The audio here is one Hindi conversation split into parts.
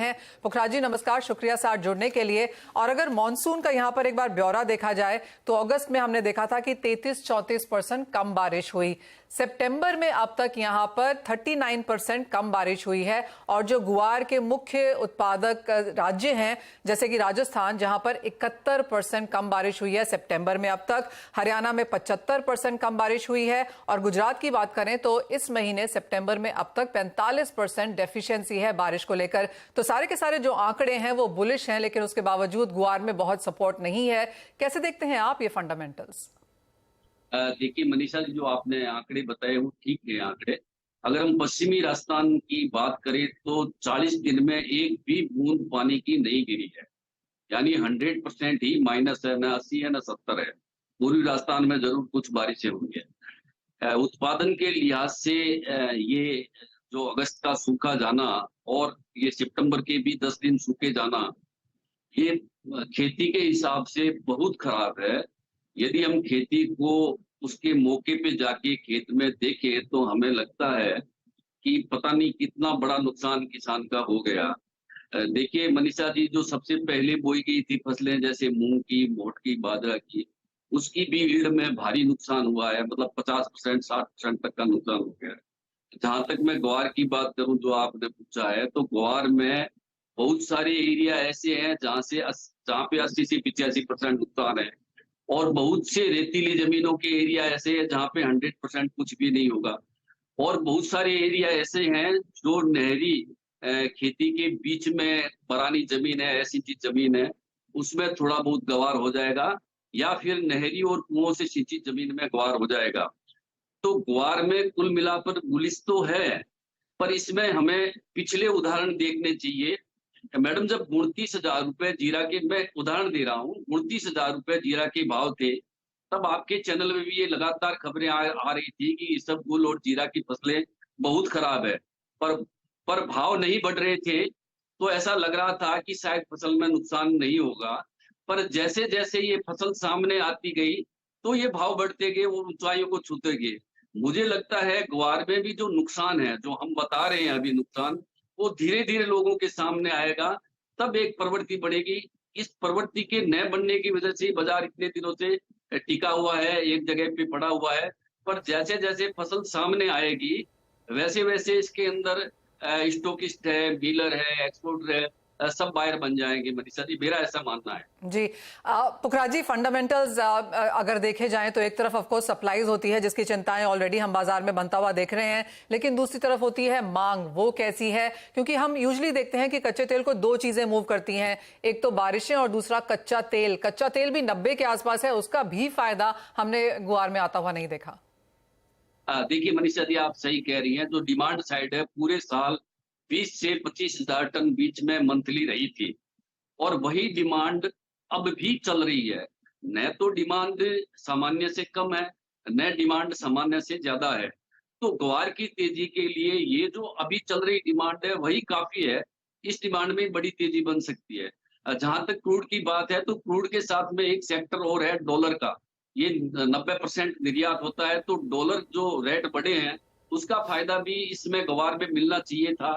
हैं। पुखराज जी नमस्कार, शुक्रिया साथ जुड़ने के लिए। और अगर मानसून का यहाँ पर एक बार ब्यौरा देखा जाए तो अगस्त में हमने देखा था कि 33-34% कम बारिश हुई। सितंबर में अब तक यहाँ पर 39% कम बारिश हुई है। और जो गुआर के मुख्य उत्पादक राज्य हैं जैसे कि राजस्थान, जहां पर 71% कम बारिश हुई है सितंबर में अब तक। हरियाणा में 75% कम बारिश हुई है। और गुजरात की बात करें तो इस महीने सितंबर में अब तक 45% डेफिशिएंसी है बारिश को लेकर। तो सारे के सारे जो आंकड़े हैं वो बुलिश हैं, लेकिन उसके बावजूद गुआर में बहुत सपोर्ट नहीं है। कैसे देखते हैं आप ये फंडामेंटल्स? देखिए मनीषा जी, जो आपने आंकड़े बताए वो ठीक है आंकड़े। अगर हम पश्चिमी राजस्थान की बात करें तो 40 दिन में एक भी बूंद पानी की नहीं गिरी है, यानी 100% ही माइनस है, न 80 है न 70 है। पूर्वी राजस्थान में जरूर कुछ बारिशें हुई है। उत्पादन के लिहाज से ये जो अगस्त का सूखा जाना और ये सितंबर के भी 10 दिन सूखे जाना, ये खेती के हिसाब से बहुत खराब है। यदि हम खेती को उसके मौके पे जाके खेत में देखें तो हमें लगता है कि पता नहीं कितना बड़ा नुकसान किसान का हो गया। देखिए मनीषा जी, जो सबसे पहले बोई गई थी फसलें जैसे मूंग की, मोठ की, बाजरा की, उसकी भी ईल्ड में भारी नुकसान हुआ है। मतलब 50% 60% तक का नुकसान हो गया है। जहां तक मैं ग्वार की बात करूं जो आपने पूछा है, तो ग्वार में बहुत सारे एरिया ऐसे हैं जहां पे 80 से 85% नुकसान है। और बहुत से रेतीली जमीनों के एरिया ऐसे हैं जहां पे 100% कुछ भी नहीं होगा। और बहुत सारे एरिया ऐसे हैं जो नहरी खेती के बीच में परानी जमीन है, ऐसी चीज जमीन है, उसमें थोड़ा बहुत गवार हो जाएगा, या फिर नहरी और कुओं से सिंचित जमीन में गवार हो जाएगा। तो ग्वार में कुल मिलाकर गुलिस तो है, पर इसमें हमें पिछले उदाहरण देखने चाहिए। मैडम, जब 29,000 रुपए जीरा के, मैं उदाहरण दे रहा हूँ, 29,000 रुपए जीरा के भाव थे, तब आपके चैनल में भी ये लगातार खबरें आ रही थी कि इसबगोल और जीरा की फसलें बहुत खराब है। पर पर भाव नहीं बढ़ रहे थे, तो ऐसा लग रहा था कि शायद फसल में नुकसान नहीं होगा। पर जैसे जैसे ये फसल सामने आती गई तो ये भाव बढ़ते गए और ऊंचाइयों को छूते गए। मुझे लगता है ग्वार में भी जो नुकसान है, जो हम बता रहे हैं अभी नुकसान, वो धीरे धीरे लोगों के सामने आएगा, तब एक प्रवृत्ति बढ़ेगी। इस प्रवृत्ति के न बनने की वजह से बाजार इतने दिनों से टिका हुआ है, एक जगह पे पड़ा हुआ है। पर जैसे जैसे फसल सामने आएगी वैसे वैसे इसके अंदर स्टोकिस्ट है, डीलर है, एक्सपोर्टर है, सब बायर बन जाएंगे। मनीषा जी, मेरा ऐसा मानना है। जी पुखराज जी, फंडामेंटल्स अगर देखे जाएं तो एक तरफ ऑफ कोर्स सप्लाईज होती है जिसकी चिंताएं ऑलरेडी हम बाजार में बनता हुआ देख रहे हैं, लेकिन दूसरी तरफ होती है मांग। वो कैसी है? क्योंकि हम यूजुअली देखते हैं कि कच्चे तेल को दो चीजें मूव करती हैं, एक तो बारिशें और दूसरा कच्चा तेल। कच्चा तेल भी 90 के आसपास है, उसका भी फायदा हमने गुआर में आता हुआ नहीं देखा। देखिए मनीषा जी, आप सही कह रही हैं। जो डिमांड साइड है पूरे साल 20 से 25,000 टन बीच में मंथली रही थी, और वही डिमांड अब भी चल रही है। न तो डिमांड सामान्य से कम है, न डिमांड सामान्य से ज्यादा है। तो ग्वार की तेजी के लिए ये जो अभी चल रही डिमांड है वही काफी है। इस डिमांड में बड़ी तेजी बन सकती है। जहां तक क्रूड की बात है, तो क्रूड के साथ में एक सेक्टर और है डॉलर का। ये 90% निर्यात होता है, तो डॉलर जो रेट बढ़े हैं उसका फायदा भी इसमें ग्वार में मिलना चाहिए था।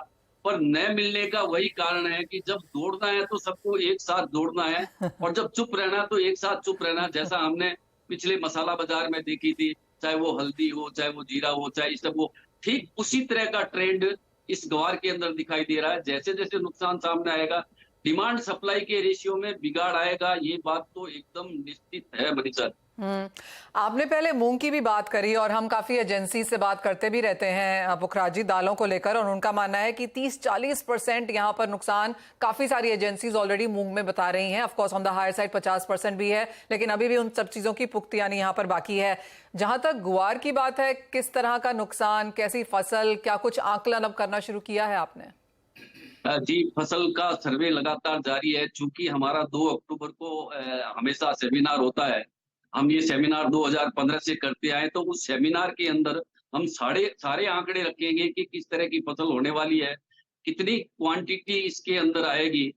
पर न मिलने का वही कारण है कि जब दौड़ना है तो सबको एक साथ दौड़ना है, और जब चुप रहना तो एक साथ चुप रहना, जैसा हमने पिछले मसाला बाजार में देखी थी, चाहे वो हल्दी हो, चाहे वो जीरा हो, चाहे सब हो। ठीक उसी तरह का ट्रेंड इस ग्वार के अंदर दिखाई दे रहा है। जैसे जैसे नुकसान सामने आएगा, डिमांड सप्लाई के रेशियो में बिगाड़ आएगा, ये बात तो एकदम निश्चित है मनीषा। आपने पहले मूंग की भी बात करी, और हम काफी एजेंसी से बात करते भी रहते हैं पुखराज जी दालों को लेकर, और उनका मानना है कि 30-40% यहाँ पर नुकसान काफी सारी एजेंसीज ऑलरेडी मूंग में बता रही हैं। Of course on the higher side 50% भी है, लेकिन अभी भी उन सब चीजों की पुख्ती यानी यहाँ पर बाकी है। जहां तक गुआर की बात है, किस तरह का नुकसान, कैसी फसल, क्या कुछ आकलन अब करना शुरू किया है आपने? जी, फसल का सर्वे लगातार जारी है। चूंकि हमारा 2 अक्टूबर को हमेशा सेमिनार होता है, हम ये सेमिनार 2015 से करते आए, तो उस सेमिनार के अंदर हम सारे सारे आंकड़े रखेंगे कि किस तरह की फसल होने वाली है, कितनी क्वांटिटी इसके अंदर आएगी।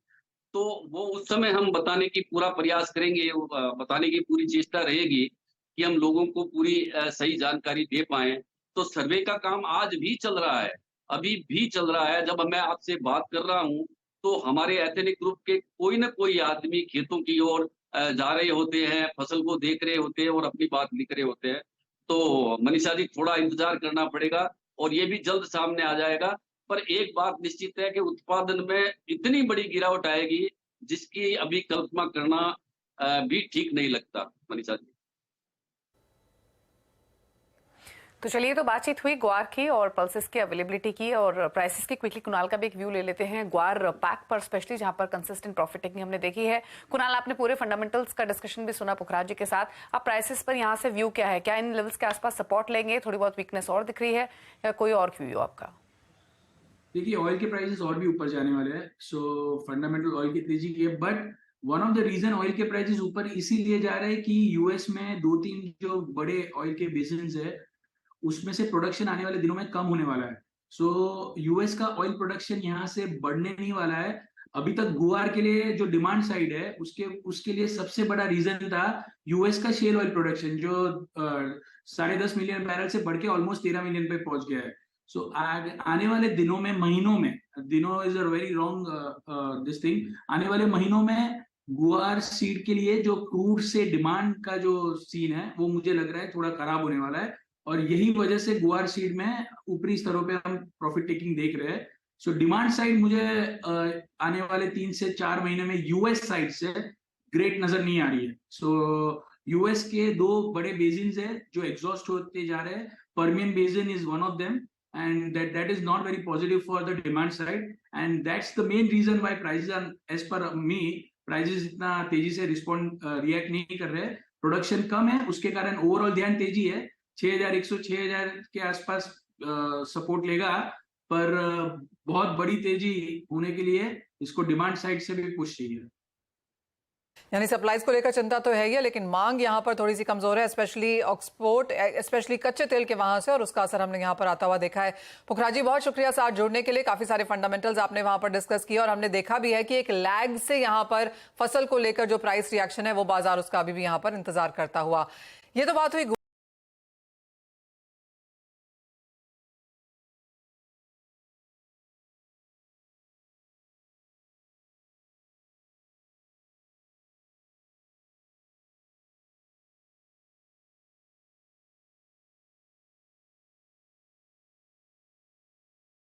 तो वो उस समय हम बताने की पूरा प्रयास करेंगे, बताने की पूरी चेष्टा रहेगी कि हम लोगों को पूरी सही जानकारी दे पाए। तो सर्वे का काम आज भी चल रहा है, अभी भी चल रहा है। जब मैं आपसे बात कर रहा हूँ तो हमारे एथनिक ग्रुप के कोई ना कोई आदमी खेतों की ओर जा रहे होते हैं, फसल को देख रहे होते हैं और अपनी बात लिख रहे होते हैं। तो मनीषा जी थोड़ा इंतज़ार करना पड़ेगा और ये भी जल्द सामने आ जाएगा। पर एक बात निश्चित है कि उत्पादन में इतनी बड़ी गिरावट आएगी, जिसकी अभी कल्पना करना भी ठीक नहीं लगता, मनीषा जी। तो चलिए, तो बातचीत हुई ग्वार की और पल्सेस की अवेलेबिलिटी की और प्राइसेस की। क्विकली कुणाल का भी एक व्यू ले लेते हैं ग्वार पैक पर, स्पेशली जहां पर कंसिस्टेंट प्रॉफिट टेकिंग हमने देखी है। कुणाल, आपने पूरे फंडामेंटल्स का डिस्कशन भी सुना पुखराज जी के साथ। अब प्राइसेस पर यहां से व्यू क्या है? क्या इन लेवल्स के आसपास सपोर्ट लेंगे? थोड़ी बहुत वीकनेस और दिख रही है या कोई और व्यू आपका? देखिए, ऑयल के प्राइसेस और भी ऊपर जाने वाले हैं। सो फंडामेंटल ऑयल की तेजी की है, but one of the reason oil के प्राइसेस ऊपर इसीलिए जा रहे हैं कि यूएस में 2-3 जो बड़े ऑयल के बेसिन्स है, उसमें से प्रोडक्शन आने वाले दिनों में कम होने वाला है। सो यूएस का ऑयल प्रोडक्शन यहाँ से बढ़ने नहीं वाला है। अभी तक गुआर के लिए जो डिमांड साइड है, उसके लिए सबसे बड़ा रीजन था यूएस का शेल ऑयल प्रोडक्शन, जो 10.5 मिलियन बैरल से बढ़ के ऑलमोस्ट 13 मिलियन पे पहुंच गया है। सो आने वाले दिनों में, महीनों में, दिनों is a very wrong this thing, आने वाले महीनों में गुआर सीड के लिए जो क्रूड से डिमांड का जो सीन है, वो मुझे लग रहा है थोड़ा खराब होने वाला है। और यही वजह से गुआर सीड में ऊपरी स्तरों पे हम प्रॉफिट टेकिंग देख रहे हैं। सो डिमांड साइड मुझे आने वाले 3 से 4 महीने में यूएस साइड से ग्रेट नजर नहीं आ रही है। सो यूएस के 2 बड़े बेसिन्स है जो एग्जॉस्ट होते जा रहे हैं। Permian basin is one of them, and that is not very positive for the demand side, and that's the main reason why prices are, as per me, prices इतना तेजी से रिएक्ट नहीं कर रहे। प्रोडक्शन कम है, उसके कारण ओवरऑल ध्यान तेजी है। 6100 6000 के आसपास सपोर्ट लेगा, पर बहुत बड़ी तेजी होने के लिए इसको डिमांड साइड से भी पुश चाहिए। यानी सप्लाईज को लेकर चिंता तो है ही है, लेकिन मांग यहाँ पर थोड़ी सी कमजोर है, स्पेशली एक्सपोर्ट, स्पेशली कच्चे तेल के वहां से, और उसका असर हमने यहाँ पर आता हुआ देखा है। पुखराज जी, बहुत शुक्रिया साथ जुड़ने के लिए। काफी सारे फंडामेंटल्स आपने वहां पर डिस्कस किए और हमने देखा भी है कि एक लैग से यहाँ पर फसल को लेकर जो प्राइस रिएक्शन है वो बाजार उसका अभी भी यहाँ पर इंतजार करता हुआ। ये तो बात हुई